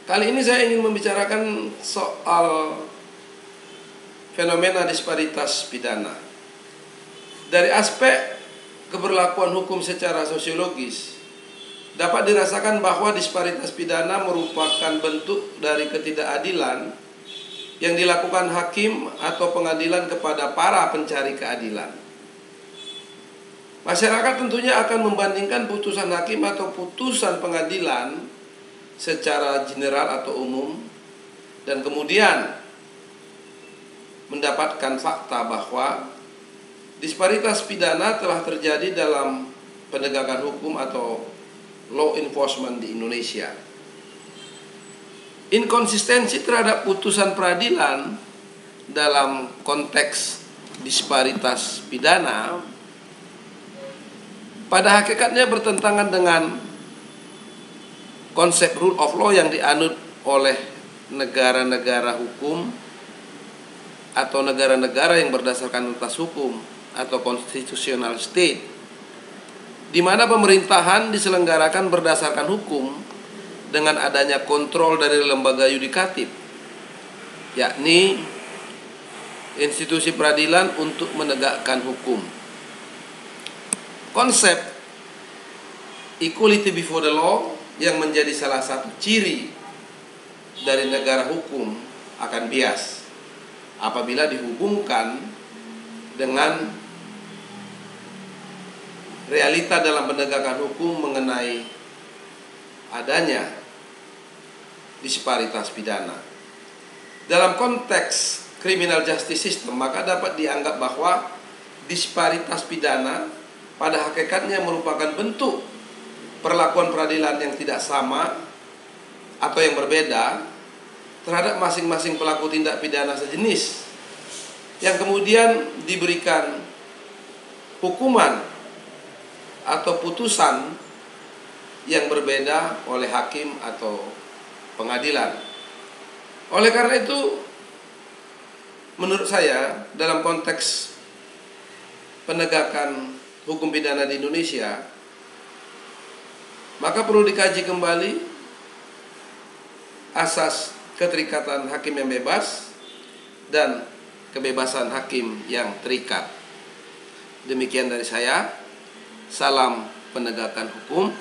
Kali ini saya ingin membicarakan soal fenomena disparitas pidana. Dari aspek keberlakuan hukum secara sosiologis, dapat dirasakan bahwa disparitas pidana merupakan bentuk dari ketidakadilan yang dilakukan hakim atau pengadilan kepada para pencari keadilan. Masyarakat tentunya akan membandingkan putusan hakim atau putusan pengadilan secara general atau umum, dan kemudian mendapatkan fakta bahwa disparitas pidana telah terjadi dalam penegakan hukum atau law enforcement di Indonesia. Inkonsistensi terhadap putusan peradilan dalam konteks disparitas pidana pada hakikatnya bertentangan dengan konsep rule of law yang dianut oleh negara-negara hukum atau negara-negara yang berdasarkan atas hukum atau constitutional state, di mana pemerintahan diselenggarakan berdasarkan hukum dengan adanya kontrol dari lembaga yudikatif, yakni institusi peradilan untuk menegakkan hukum. Konsep equality before the law yang menjadi salah satu ciri dari negara hukum akan bias apabila dihubungkan dengan realita dalam penegakan hukum mengenai adanya disparitas pidana. Dalam konteks criminal justice system, maka dapat dianggap bahwa disparitas pidana pada hakikatnya merupakan bentuk perlakuan peradilan yang tidak sama atau yang berbeda terhadap masing-masing pelaku tindak pidana sejenis, yang kemudian diberikan hukuman atau putusan yang berbeda oleh hakim atau pengadilan. Oleh karena itu, menurut saya dalam konteks penegakan hukum pidana di Indonesia, maka perlu dikaji kembali asas keterikatan hakim yang bebas dan kebebasan hakim yang terikat. Demikian dari saya. Salam penegakan hukum.